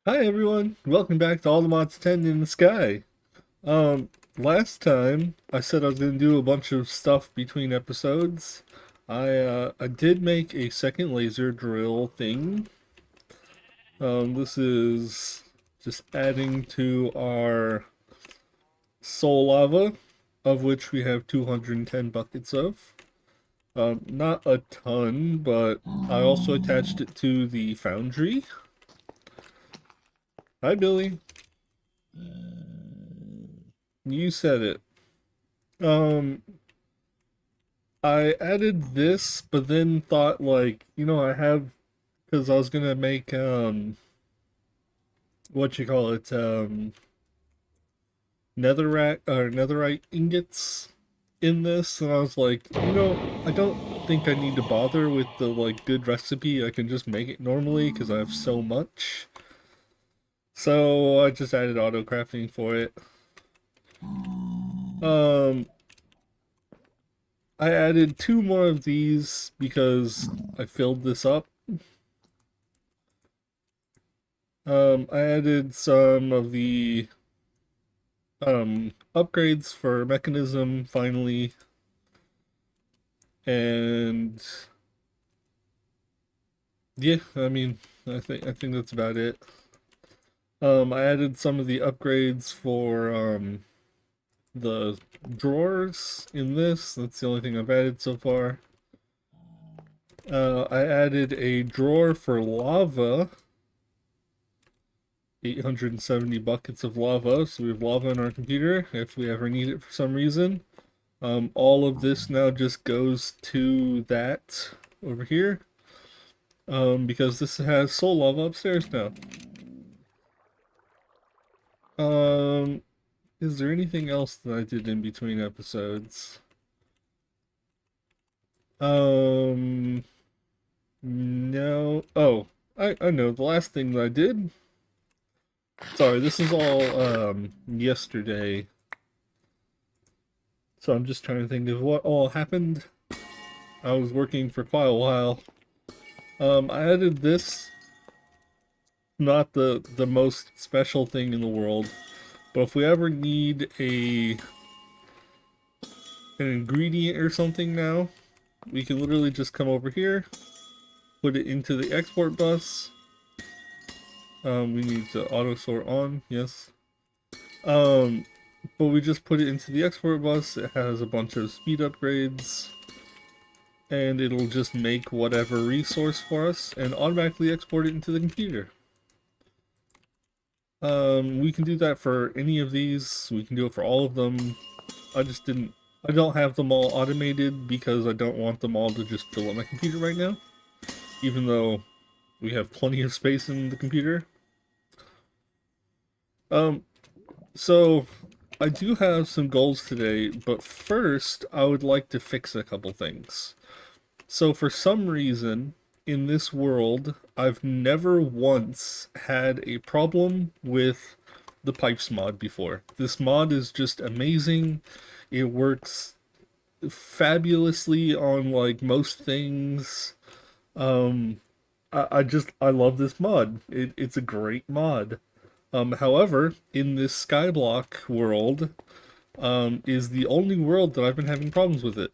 Hi everyone, welcome back to All the Mods 10 in the Sky. Last time I said I was gonna do a bunch of stuff between episodes. I did make a second laser drill thing. This is just adding to our soul lava, of which we have 210 buckets of. Not a ton, but I also attached it to the foundry. Hi Billy, you said it. Um, I added this, but then thought like, I have because I was gonna make what you call it, netherite ingots in this, and I was like, I don't think I need to bother with the like good recipe. I can just make it normally because I have so much. So I just added auto crafting for it. Um, I added two more of these because I filled this up. I added some of the upgrades for mechanism finally, and yeah, I think that's about it. I added some of the upgrades for the drawers in this. That's the only thing I've added so far. I added a drawer for lava, 870 buckets of lava, so we have lava in our computer if we ever need it for some reason. All of this now just goes to that over here. Because this has soul lava upstairs now. Um, is there anything else that I did in between episodes? Um, no. Oh, I know. The last thing that I did. Sorry, this is all yesterday. So I'm just trying to think of what all happened. I was working for quite a while. I added this. Not the most special thing in the world, but if we ever need an ingredient or something now, we can literally just come over here, put it into the export bus. We need to auto sort on, yes. Um, but we just put it into the export bus. It has a bunch of speed upgrades, and it'll just make whatever resource for us and automatically export it into the computer. We can do that for any of these. We can do it for all of them. I just didn't. I don't have them all automated because I don't want them all to just fill up my computer right now. Even though we have plenty of space in the computer. Um, so I do have some goals today, but first I would like to fix a couple things. So for some reason in this world, I've never once had a problem with the pipes mod before. This mod is just amazing. It works fabulously on like most things. Um, I love this mod. It's a great mod. However, in this Skyblock world, is the only world that I've been having problems with it.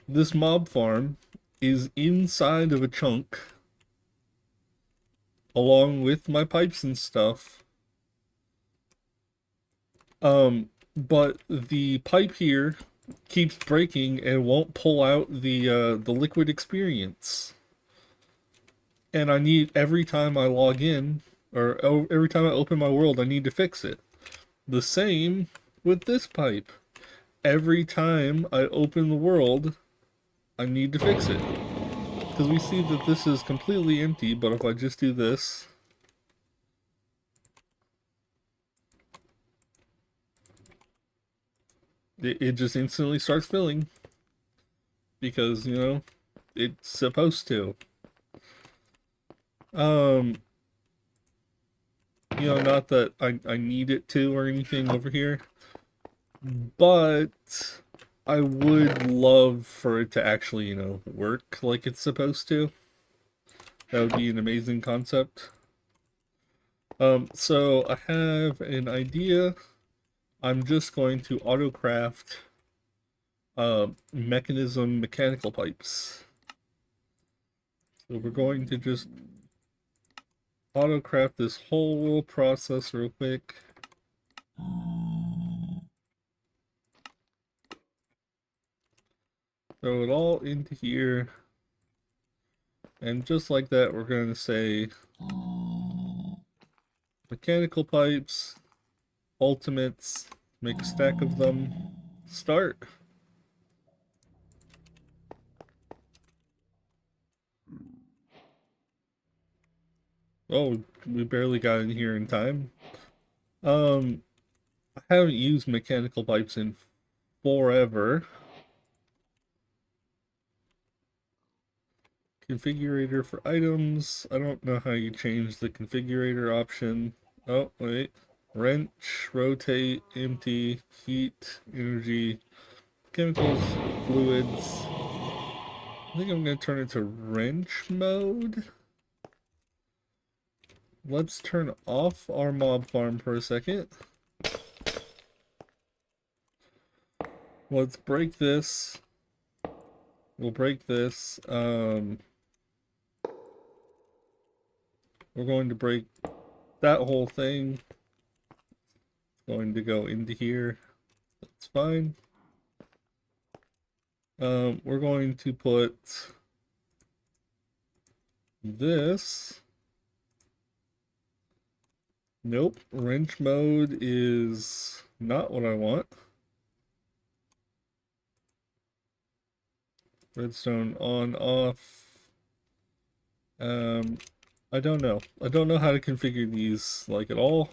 This mob farm is inside of a chunk, along with my pipes and stuff. But the pipe here keeps breaking and won't pull out the liquid experience. And I need every time I log in or every time I open my world, I need to fix it. The same with this pipe. Every time I open the world, I need to fix it. Because we see that this is completely empty, but if I just do this, it just instantly starts filling. Because, it's supposed to. Um, not that I need it to or anything over here, but I would love for it to actually, work like it's supposed to. That would be an amazing concept. So I have an idea. I'm just going to auto-craft mechanism mechanical pipes. So we're going to just auto-craft this whole process real quick. Throw it all into here. And just like that, we're going to say mechanical pipes, ultimates, make a stack of them, start. Oh, we barely got in here in time. I haven't used mechanical pipes in forever. Configurator for items. I don't know how you change the configurator option. Oh, wait. Wrench, rotate, empty, heat, energy, chemicals, fluids. I think I'm going to turn it to wrench mode. Let's turn off our mob farm for a second. Let's break this. We'll break this. We're going to break that whole thing. Going to go into here. That's fine. We're going to put this. Nope, wrench mode is not what I want. Redstone on, off. I don't know. I don't know how to configure these, like, at all.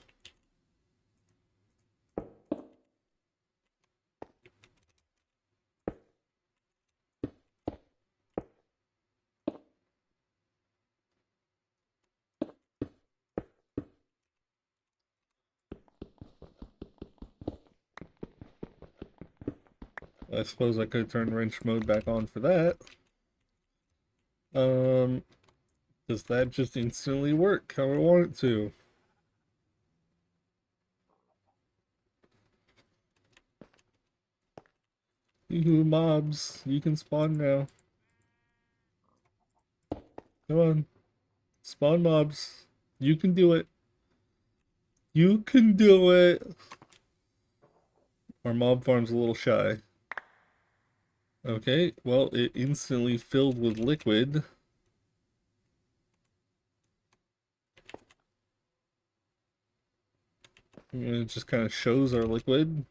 I suppose I could turn wrench mode back on for that. Does that just instantly work how I want it to? Yoo-hoo, mobs, you can spawn now. Come on. Spawn mobs. You can do it. You can do it. Our mob farm's a little shy. Okay, well, it instantly filled with liquid. And it just kind of shows our liquid.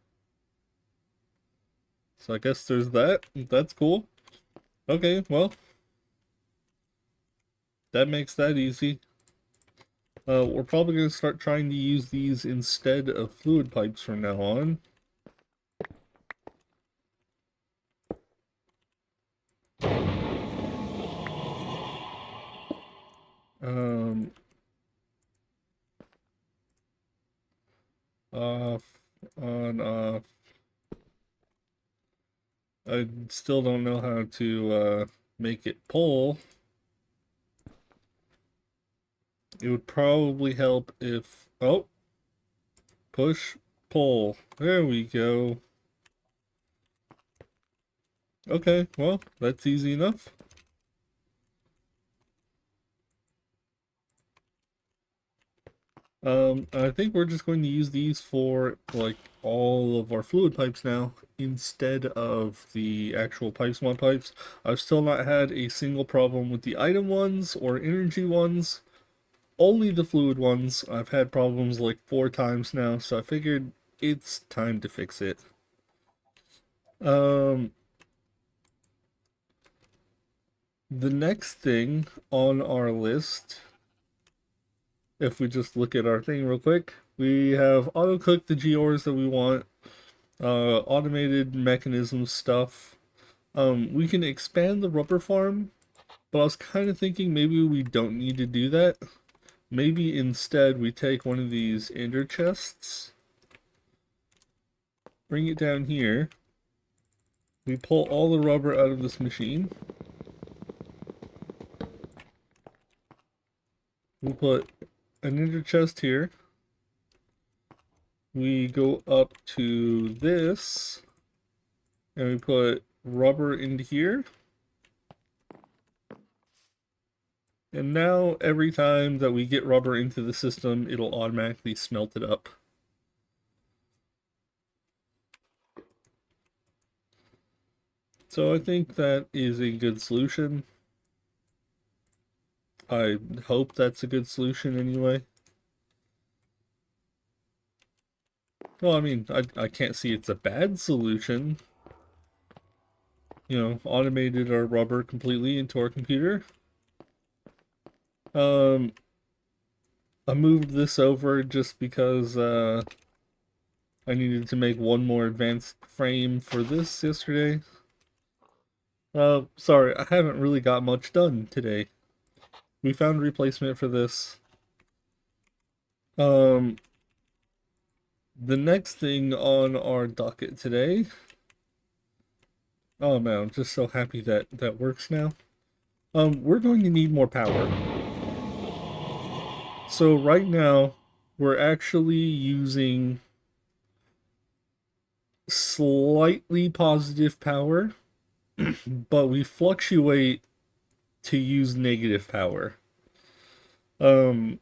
So I guess there's that. That's cool. Okay, well, that makes that easy. We're probably going to start trying to use these instead of fluid pipes from now on. Off, on, off. I still don't know how to make it pull. It would probably help if... Oh! Push, pull. There we go. Okay, well, that's easy enough. I think we're just going to use these for, like, all of our fluid pipes now, instead of the actual PipesMod pipes. I've still not had a single problem with the item ones or energy ones. Only the fluid ones. I've had problems like 4 times now, so I figured it's time to fix it. The next thing on our list, if we just look at our thing real quick, we have auto-cook the gears that we want, automated mechanism stuff. We can expand the rubber farm, but I was kind of thinking maybe we don't need to do that. Maybe instead we take one of these ender chests, bring it down here, we pull all the rubber out of this machine, We put an ender chest here. We go up to this, and we put rubber into here. And now every time that we get rubber into the system, it'll automatically smelt it up. So I think that is a good solution. I hope that's a good solution anyway. Well, I mean, I can't see it's a bad solution. You know, automated our rubber completely into our computer. I moved this over just because I needed to make one more advanced frame for this yesterday. Sorry, I haven't really got much done today. We found a replacement for this. The next thing on our docket today. Oh man, I'm just so happy that that works now. We're going to need more power. So right now, we're actually using slightly positive power, but we fluctuate to use negative power. Um,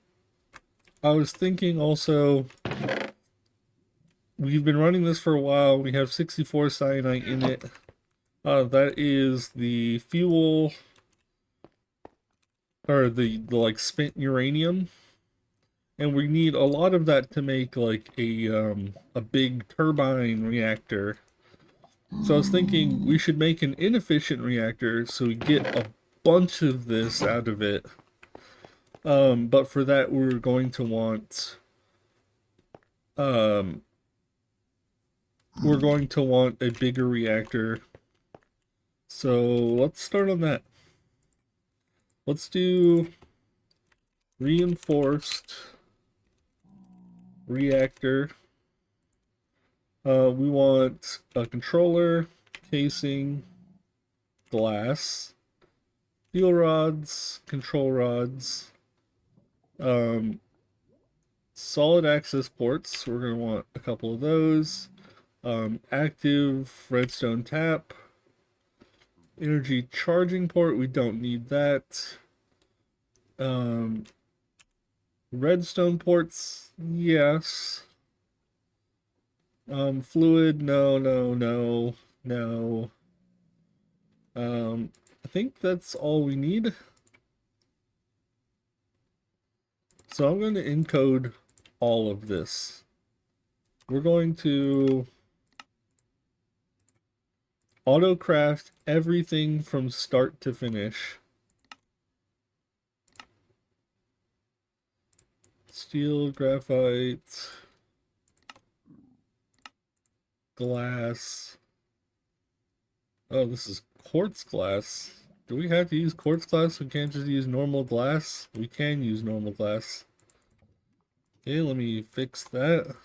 I was thinking also, we've been running this for a while. We have 64 cyanide in it. That is the fuel, or the like spent uranium. And we need a lot of that to make like a big turbine reactor. So I was thinking we should make an inefficient reactor so we get a bunch of this out of it. But for that we're going to want um a bigger reactor. So let's start on that. Let's do reinforced reactor. We want a controller, casing, glass, fuel rods, control rods, solid access ports. We're going to want a couple of those. Active redstone tap, energy charging port. We don't need that. Redstone ports, yes. Fluid, no, no, no, no. I think that's all we need. So I'm going to encode all of this. We're going to auto-craft everything from start to finish. Steel, graphite, glass. Oh, this is quartz glass. Do we have to use quartz glass? We can't just use normal glass? We can use normal glass. Okay, let me fix that.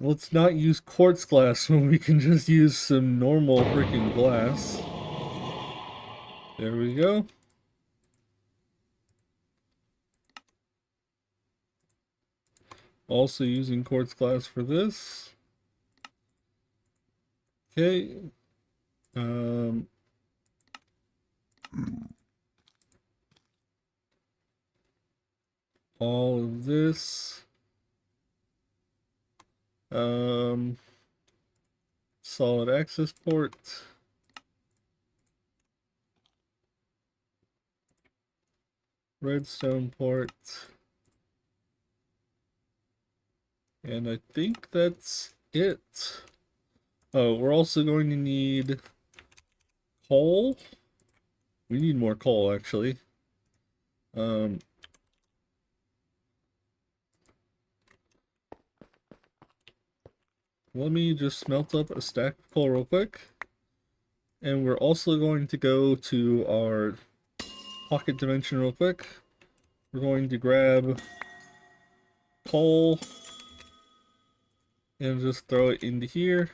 Let's not use quartz glass when we can just use some normal freaking glass. There we go. Also using quartz glass for this. Okay. All of this. Solid access port. Redstone port. And I think that's it. Oh, we're also going to need coal. We need more coal, actually. Let me just smelt up a stack of coal real quick. And we're also going to go to our pocket dimension real quick. We're going to grab coal and just throw it into here.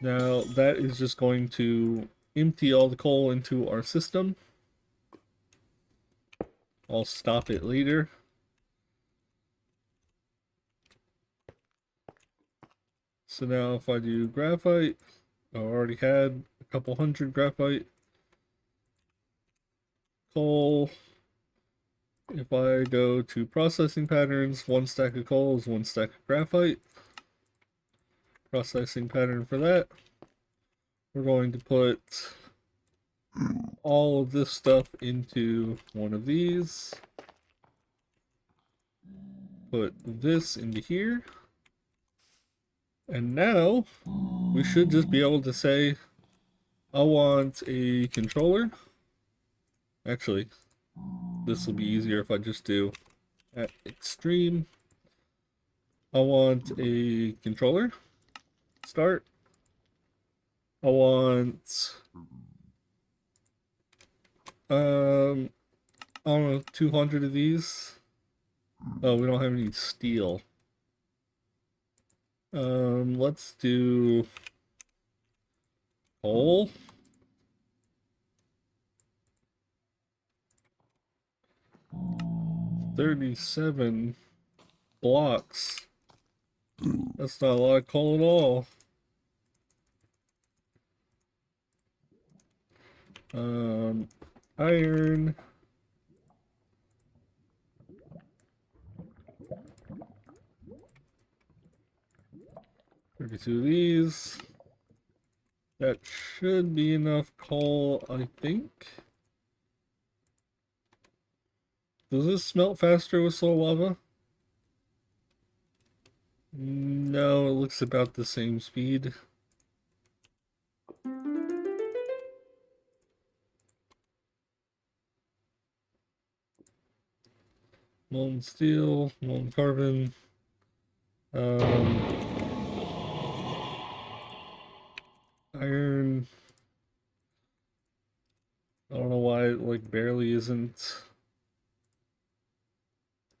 Now that is just going to empty all the coal into our system. I'll stop it later. So now if I do graphite, I already had a couple hundred graphite. Coal. If I go to processing patterns, one stack of coal is one stack of graphite. Processing pattern for that. We're going to put all of this stuff into one of these. Put this into here. And now we should just be able to say, I want a controller. Actually, this will be easier if I just do at extreme. I want a controller. Start. I want I don't know, 200 of these. Oh, we don't have any steel. Let's do coal. 37 blocks. That's not a lot of coal at all. Iron. Two of these. That should be enough coal, I think. Does this smelt faster with soul lava? No, it looks about the same speed. Molten steel, molten carbon. Iron. I don't know why it like barely isn't.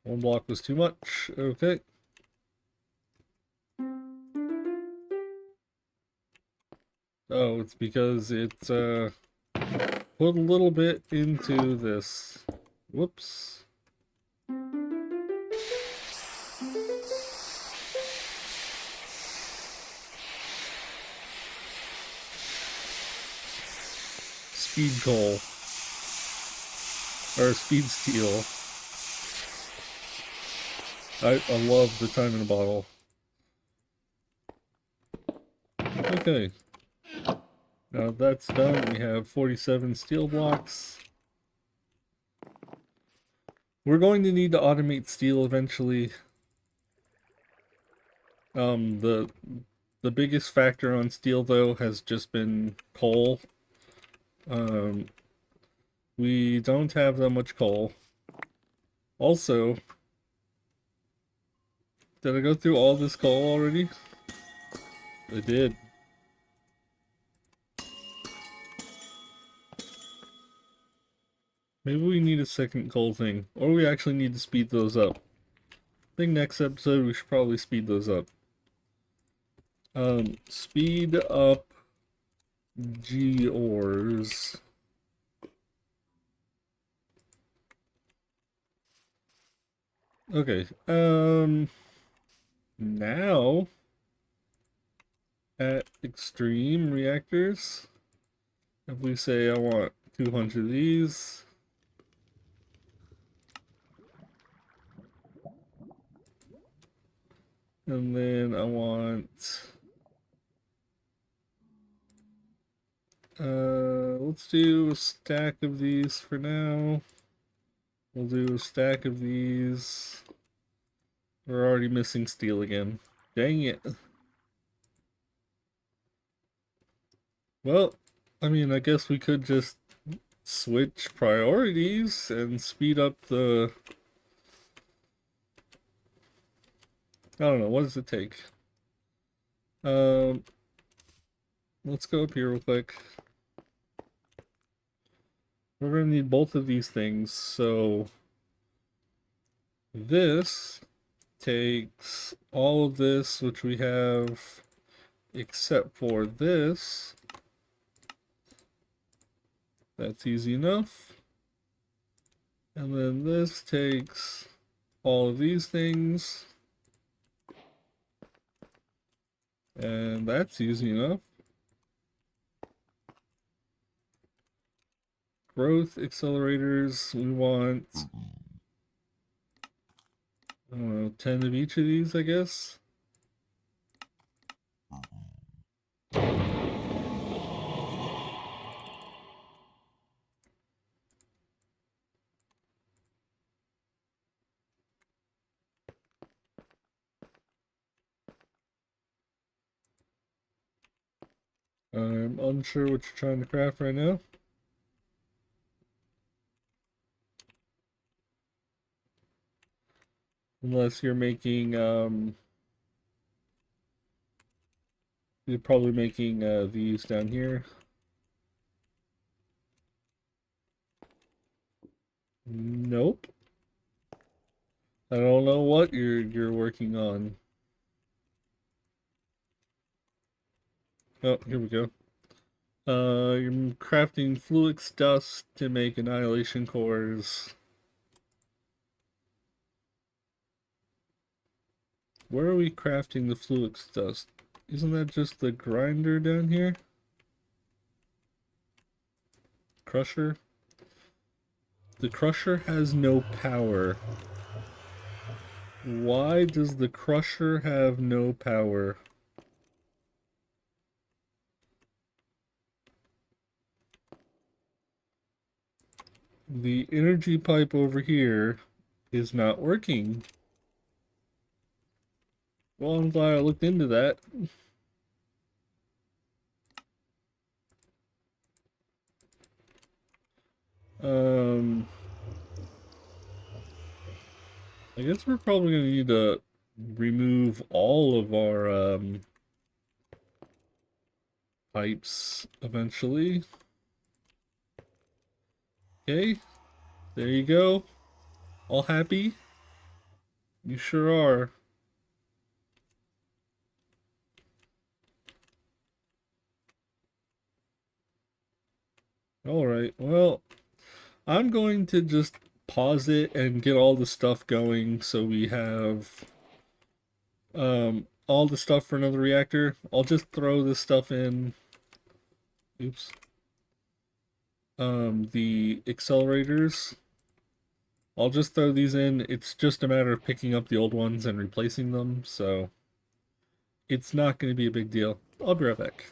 One block was too much. Okay. Oh, it's because it put a little bit into this. Whoops. Speed coal. Or speed steel. I love the time in a bottle. Okay. Now that's done. We have 47 steel blocks. We're going to need to automate steel eventually. The biggest factor on steel though has just been coal. We don't have that much coal. Also, did I go through all this coal already? I did. Maybe we need a second coal thing, or we actually need to speed those up. I think next episode we should probably speed those up. Speed up GORs. Okay, now at extreme reactors, if we say I want 200 of these, and then I want let's do a stack of these for now. We'll do a stack of these. We're already missing steel again. Dang it. Well, I mean, I guess we could just switch priorities and speed up the... I don't know, what does it take? Let's go up here real quick. We're gonna need both of these things, so this takes all of this, which we have except for this. That's easy enough. And then this takes all of these things. And that's easy enough. Growth accelerators, we want, I don't know, 10 of each of these, I guess. I'm unsure what you're trying to craft right now. Unless you're making, you're probably making these down here. Nope. I don't know what you're working on. Oh, here we go. You're crafting fluix dust to make annihilation cores. Where are we crafting the fluix dust? Isn't that just the grinder down here? Crusher? The crusher has no power. Why does the crusher have no power? The energy pipe over here is not working. Well, I'm glad I looked into that. I guess we're probably gonna need to remove all of our pipes eventually. Okay, there you go. All happy? You sure are. Alright, well, I'm going to just pause it and get all the stuff going so we have all the stuff for another reactor. I'll just throw this stuff in. Oops. The accelerators. I'll just throw these in. It's just a matter of picking up the old ones and replacing them, so it's not going to be a big deal. I'll be right back.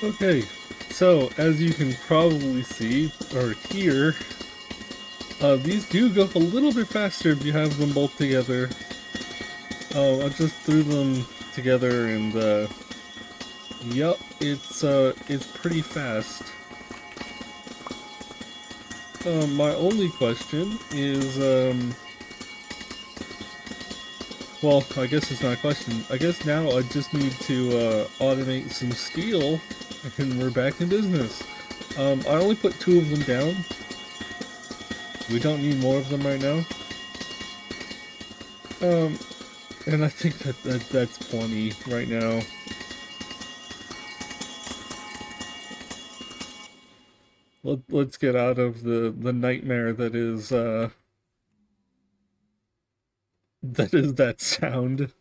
Okay, so as you can probably see or hear, these do go a little bit faster if you have them both together. I just threw them together and yep, it's pretty fast. My only question is, well, I guess it's not a question. I guess now I just need to automate some steel, and we're back in business. I only put 2 of them down. We don't need more of them right now. And I think that's plenty right now. Let's get out of the nightmare that is that sound.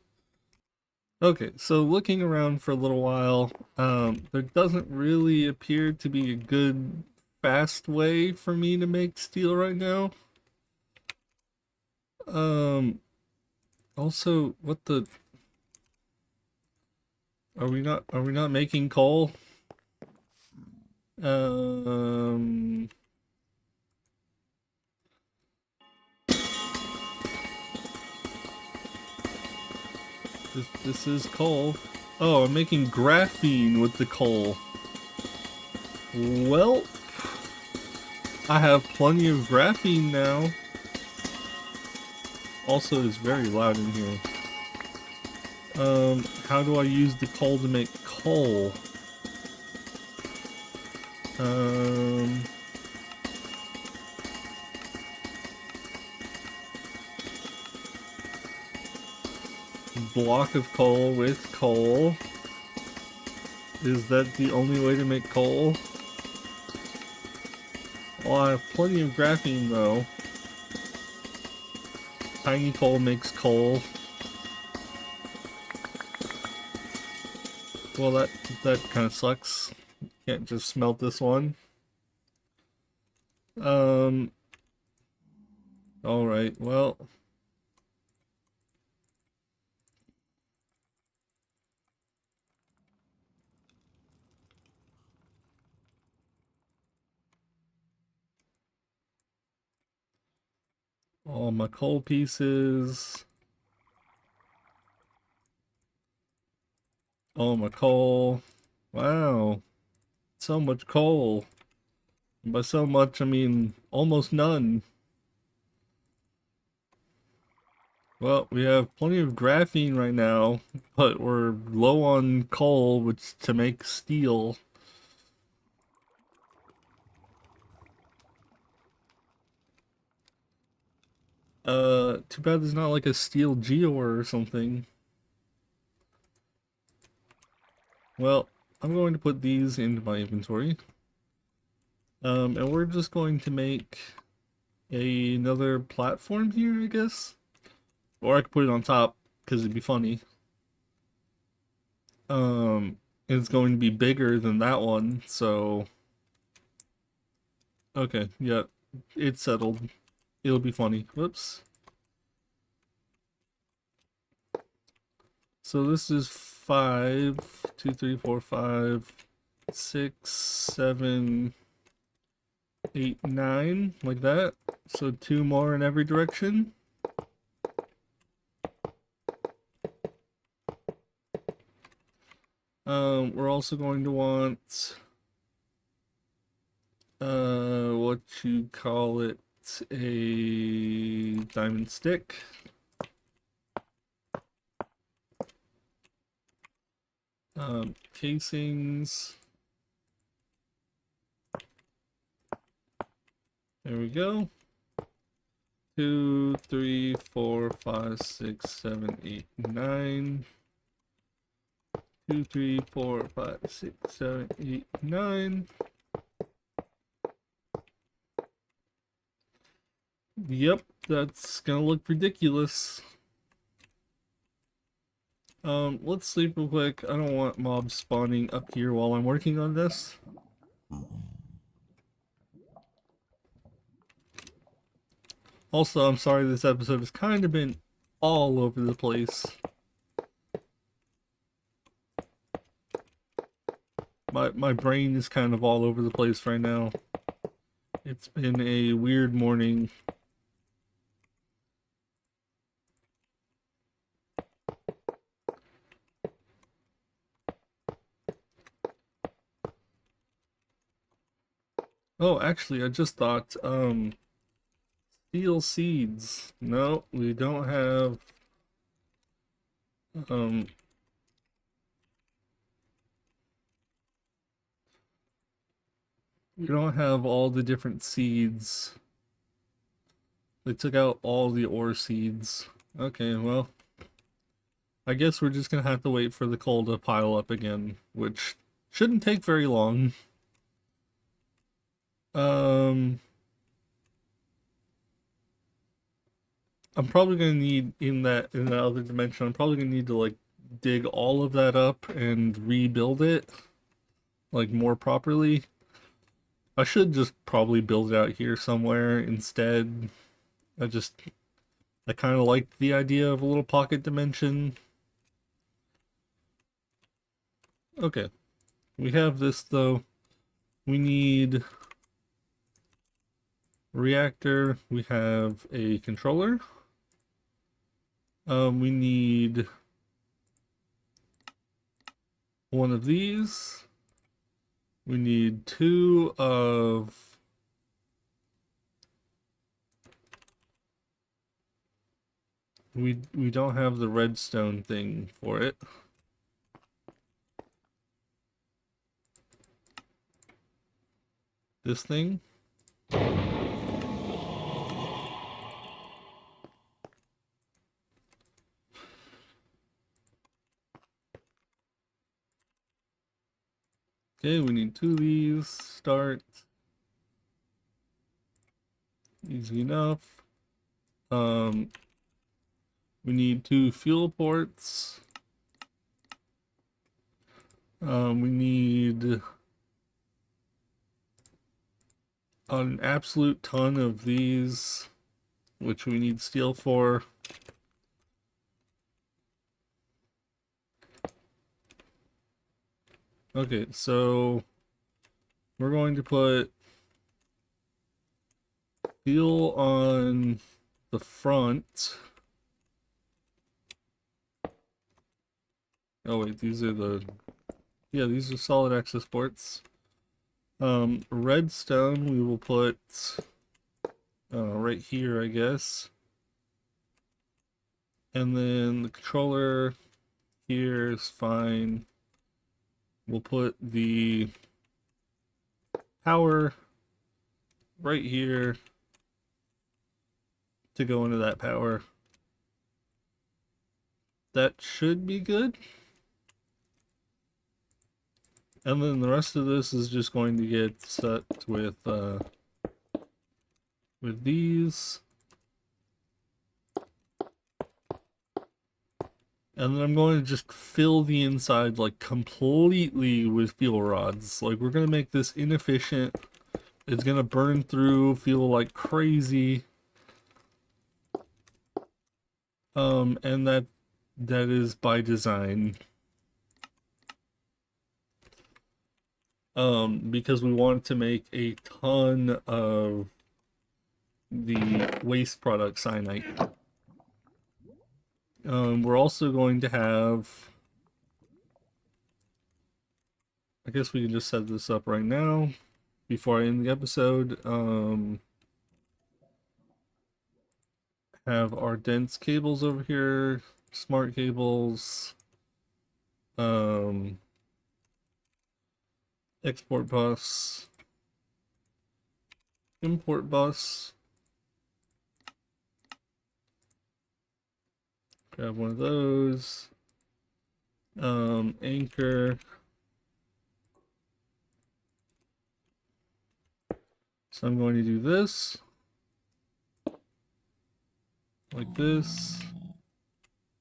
Okay, so looking around for a little while, there doesn't really appear to be a good fast way for me to make steel right now. Also, what the are we not making coal? This is coal. Oh, I'm making graphene with the coal. Well, I have plenty of graphene now. Also, it's very loud in here. How do I use the coal to make coal? Block of coal with coal. Is that the only way to make coal? Well, I have plenty of graphene though. Tiny coal makes coal. Well, that kind of sucks. Can't just smelt this one. Um. All right. Well. All my coal pieces. All my coal. Wow. So much coal. And by so much, I mean almost none. Well, we have plenty of graphene right now, but we're low on coal, which to make steel. Too bad there's not like a steel geode or something. Well, I'm going to put these into my inventory. And we're just going to make another platform here, I guess. Or I could put it on top, because it'd be funny. It's going to be bigger than that one, so... Okay, yeah, it's settled. It'll be funny. Whoops. So this is 5, 2, 3, 4, 5, 6, 7, 8, 9, like that. So 2 more in every direction. We're also going to want what you call it, a diamond stick. Casings. There we go. 2, 3, 4, 5, 6, 7, 8, 9. 2, 3, 4, 5, 6, 7, 8, 9. Yep, that's gonna look ridiculous. Let's sleep real quick. I don't want mobs spawning up here while I'm working on this. Also, I'm sorry this episode has kind of been all over the place. My brain is kind of all over the place right now. It's been a weird morning. Oh, actually, I just thought, steel seeds. No, we don't have, um, we don't have all the different seeds. They took out all the ore seeds. Okay, well, I guess we're just gonna have to wait for the coal to pile up again, which shouldn't take very long. Um, I'm probably gonna need in that other dimension. I'm probably gonna need to like dig all of that up and rebuild it like more properly. I should just probably build it out here somewhere instead. I just I kind of like the idea of a little pocket dimension. Okay, we have this though. We need reactor. We have a controller. We need one of these. We need 2 of we don't have the redstone thing for it. This thing. Okay, we need 2 of these. Start. Easy enough. We need 2 fuel ports. We need an absolute ton of these, which we need steel for. Okay, so we're going to put steel on the front. Oh wait, these are the, yeah, these are solid access ports. Redstone we will put right here, I guess. And then the controller here is fine. We'll put the power right here to go into that power. That should be good. And then the rest of this is just going to get set with these. And then I'm going to just fill the inside like completely with fuel rods. Like, we're going to make this inefficient. It's going to burn through fuel like crazy. And that is by design. Because we want to make a ton of the waste product cyanite. We're also going to have, I guess we can just set this up right now before I end the episode. Have our dense cables over here, smart cables, export bus, import bus. Grab one of those. Anchor. So I'm going to do this. Like this.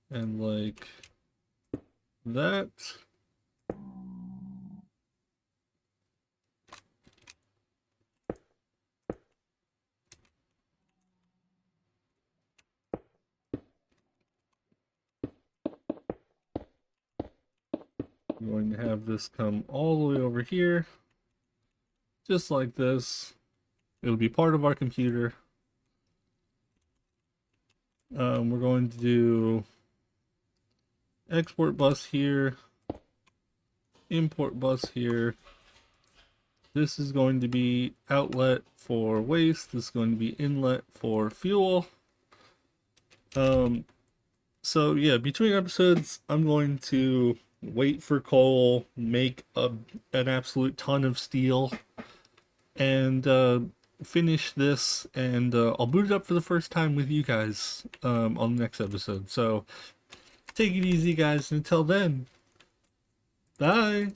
And like that. I'm going to have this come all the way over here. Just like this. It'll be part of our computer. We're going to do export bus here, import bus here. This is going to be outlet for waste. This is going to be inlet for fuel. So yeah, between episodes, I'm going to wait for coal, make an absolute ton of steel, and finish this, and I'll boot it up for the first time with you guys on the next episode. So take it easy, guys, and until then, bye.